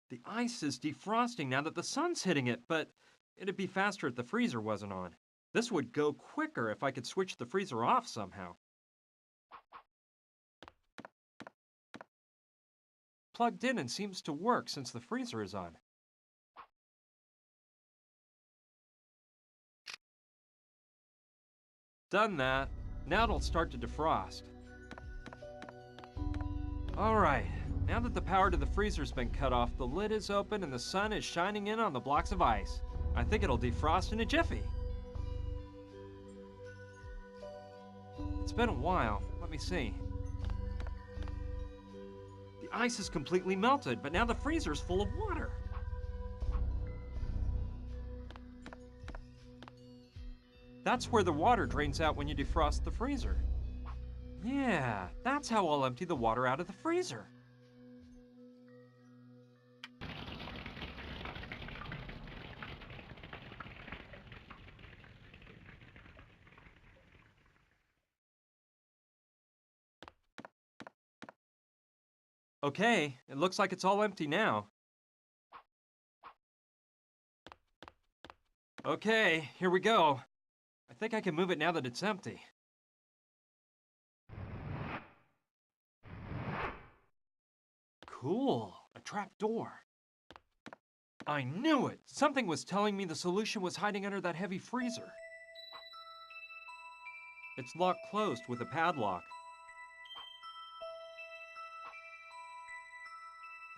The ice is defrosting now that the sun's hitting it, but it'd be faster if the freezer wasn't on. This would go quicker if I could switch the freezer off somehow. Plugged in and seems to work since the freezer is on. Done that. Now it'll start to defrost. Alright, now that the power to the freezer's been cut off, the lid is open and the sun is shining in on the blocks of ice. I think it'll defrost in a jiffy. It's been a while. Let me see. The ice is completely melted, but now the freezer's full of water. That's where the water drains out when you defrost the freezer. Yeah, that's how I'll empty the water out of the freezer. Okay, it looks like it's all empty now. Okay, here we go. I think I can move it now that it's empty. Cool, a trap door. I knew it! Something was telling me the solution was hiding under that heavy freezer. It's locked closed with a padlock.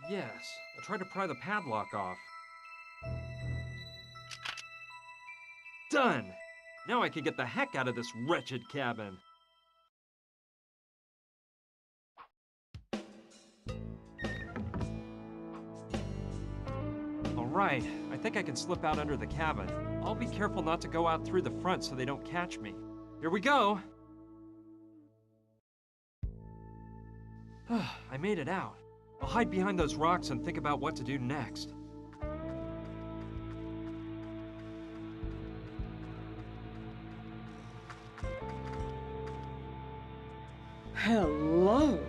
Yes, I'll try to pry the padlock off. Done! Now I can get the heck out of this wretched cabin. Alright, I think I can slip out under the cabin. I'll be careful not to go out through the front so they don't catch me. Here we go! I made it out. I'll hide behind those rocks and think about what to do next. Hello.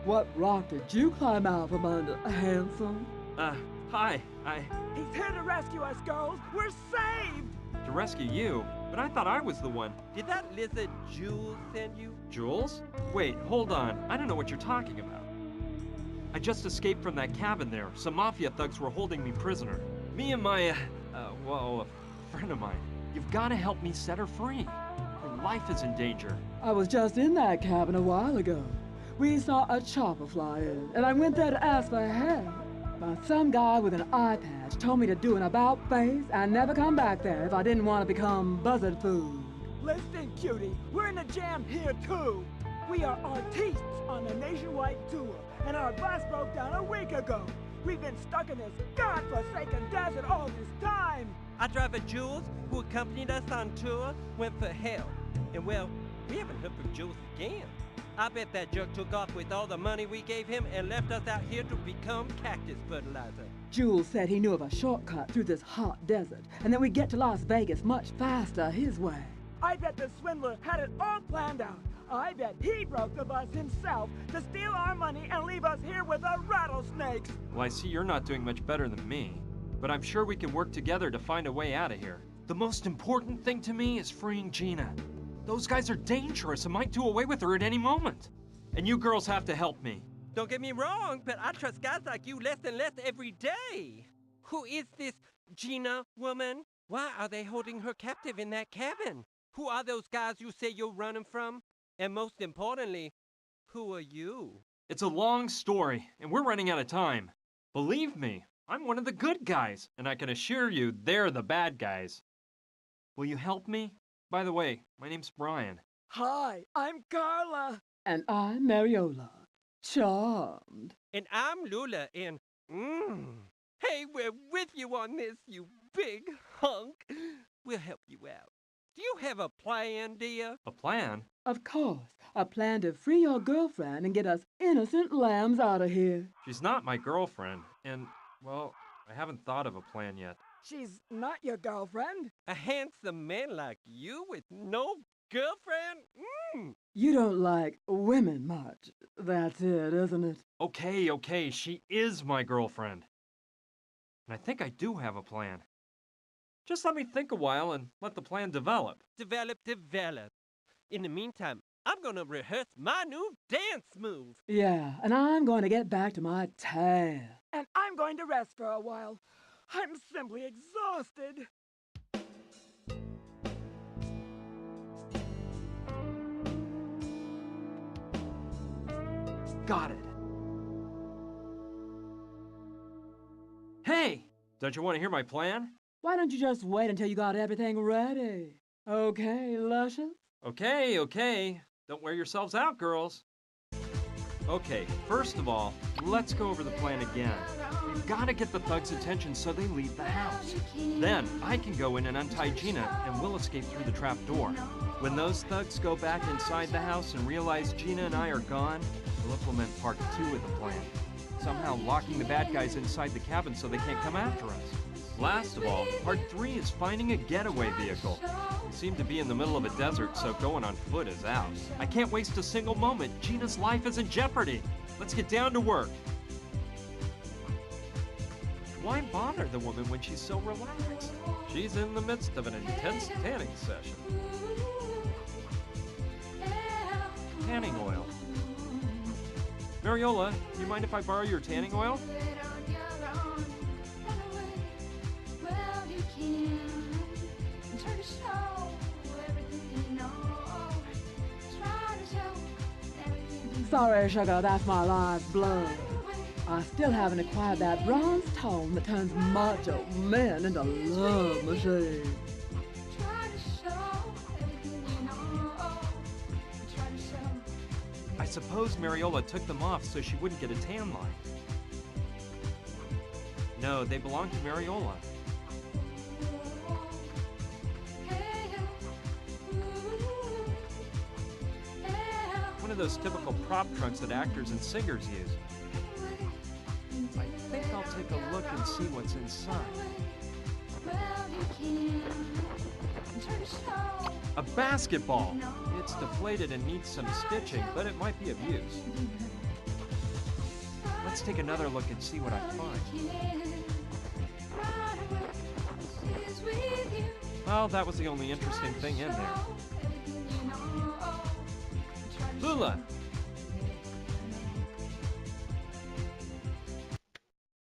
What rock did you climb out from under, handsome? Hi, He's here to rescue us, girls! We're saved! to rescue you, but I thought I was the one. Did that lizard Jules send you? Jules? Wait, hold on. I don't know what you're talking about. I just escaped from that cabin there. Some mafia thugs were holding me prisoner. Me and my, a friend of mine. You've got to help me set her free. Her life is in danger. I was just in that cabin a while ago. We saw a chopper fly in, and I went there to ask for help. But some guy with an eye patch told me to do an about-face and never come back there if I didn't want to become buzzard food. Listen, cutie, we're in a jam here, too! We are artistes on a nationwide tour, and our bus broke down a week ago. We've been stuck in this godforsaken desert all this time! Our driver Jules, who accompanied us on tour, went for help. And well, we haven't heard from Jules again. I bet that jerk took off with all the money we gave him and left us out here to become cactus fertilizer. Jules said he knew of a shortcut through this hot desert, and that we'd get to Las Vegas much faster his way. I bet the swindler had it all planned out. I bet he broke the bus himself to steal our money and leave us here with the rattlesnakes! Well, I see you're not doing much better than me. But I'm sure we can work together to find a way out of here. The most important thing to me is freeing Gina. Those guys are dangerous and might do away with her at any moment. And you girls have to help me. Don't get me wrong, but I trust guys like you less and less every day. Who is this Gina woman? Why are they holding her captive in that cabin? Who are those guys you say you're running from? And most importantly, who are you? It's a long story, and we're running out of time. Believe me, I'm one of the good guys, and I can assure you they're the bad guys. Will you help me? By the way, my name's Brian. Hi, I'm Carla! And I'm Mariola. Charmed. And I'm Lula, and hey, we're with you on this, you big hunk. We'll help you out. Do you have a plan, dear? A plan? Of course, a plan to free your girlfriend and get us innocent lambs out of here. She's not my girlfriend, and, well, I haven't thought of a plan yet. She's not your girlfriend? A handsome man like you with no girlfriend? You don't like women much. That's it, isn't it? Okay, she is my girlfriend. And I think I do have a plan. Just let me think a while and let the plan develop. Develop. In the meantime, I'm gonna rehearse my new dance move. Yeah, and I'm going to get back to my tan. And I'm going to rest for a while. I'm simply exhausted. Got it. Hey, don't you want to hear my plan? Why don't you just wait until you got everything ready? Okay, Luscious? Okay. Don't wear yourselves out, girls. Okay, first of all, let's go over the plan again. We've got to get the thugs' attention so they leave the house. Then, I can go in and untie Gina, and we'll escape through the trap door. When those thugs go back inside the house and realize Gina and I are gone, we'll implement part 2 of the plan. Somehow locking the bad guys inside the cabin so they can't come after us. Last of all, part 3 is finding a getaway vehicle. We seem to be in the middle of a desert, so going on foot is out. I can't waste a single moment. Gina's life is in jeopardy. Let's get down to work. Why bother the woman when she's so relaxed? She's in the midst of an intense tanning session. Tanning oil. Mariola, you mind if I borrow your tanning oil? Sorry, sugar, that's my live blood. I still haven't acquired that bronze tone that turns macho men into love machines. I suppose Mariola took them off so she wouldn't get a tan line. No, they belong to Mariola. One of those typical prop trunks that actors and singers use. I think I'll take a look and see what's inside. A basketball! It's deflated and needs some stitching, but it might be of use. Let's take another look and see what I find. Well, that was the only interesting thing in there. Lula!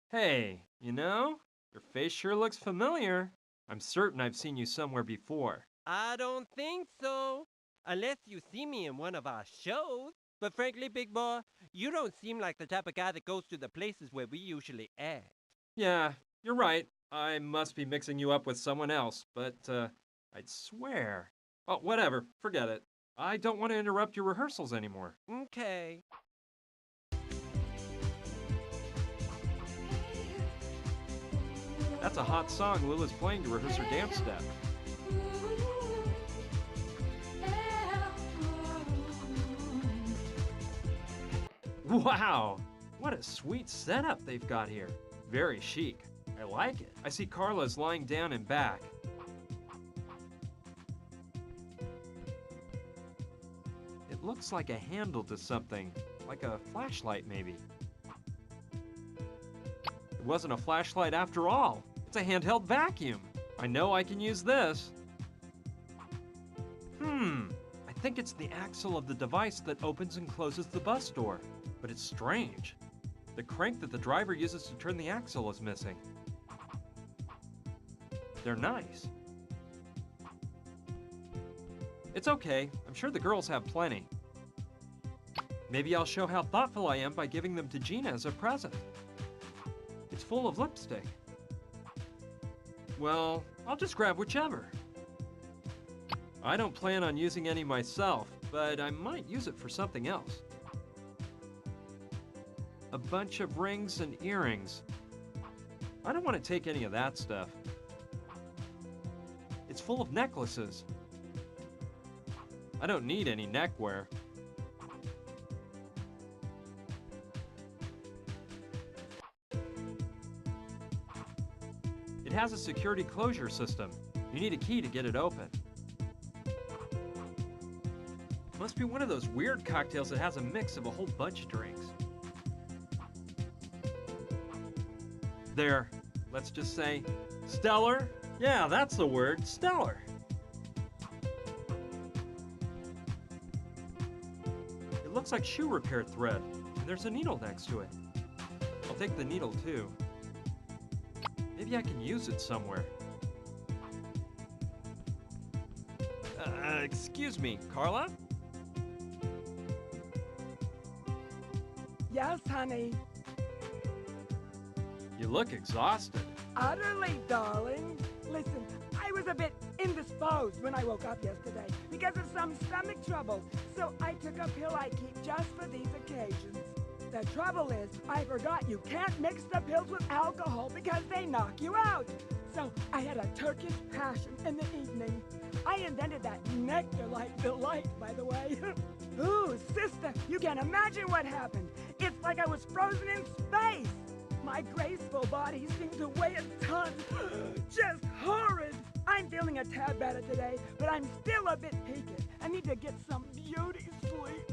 Hey, you know, your face sure looks familiar. I'm certain I've seen you somewhere before. I don't think so. Unless you see me in one of our shows. But frankly, big boy, you don't seem like the type of guy that goes to the places where we usually act. Yeah, you're right. I must be mixing you up with someone else, but, I'd swear. Oh, whatever. Forget it. I don't want to interrupt your rehearsals anymore. Okay. That's a hot song Lula's playing to rehearse her dance step. Wow! What a sweet setup they've got here. Very chic. I like it. I see Carla's lying down and back. It looks like a handle to something, like a flashlight maybe. It wasn't a flashlight after all. It's a handheld vacuum. I know I can use this. I think it's the axle of the device that opens and closes the bus door. But it's strange. The crank that the driver uses to turn the axle is missing. They're nice. It's okay. I'm sure the girls have plenty. Maybe I'll show how thoughtful I am by giving them to Gina as a present. It's full of lipstick. Well, I'll just grab whichever. I don't plan on using any myself, but I might use it for something else. A bunch of rings and earrings. I don't want to take any of that stuff. It's full of necklaces. I don't need any neckwear. It has a security closure system. You need a key to get it open. Must be one of those weird cocktails that has a mix of a whole bunch of drinks. There. let's just say stellar. Yeah, that's the word, stellar. It looks like shoe repair thread, and there's a needle next to it. I'll take the needle too. Maybe I can use it somewhere. Excuse me, Carla? Yes, honey. You look exhausted. Utterly, darling. Listen, I was a bit indisposed when I woke up yesterday because of some stomach trouble, so I took a pill I keep just for these occasions. The trouble is, I forgot you can't mix the pills with alcohol because they knock you out. So I had a Turkish passion in the evening. I invented that nectar-like delight, by the way. Ooh, sister, you can't imagine what happened. It's like I was frozen in space. My graceful body seemed to weigh a ton. Just horrid. I'm feeling a tad better today, but I'm still a bit peaked. I need to get some beauty sleep.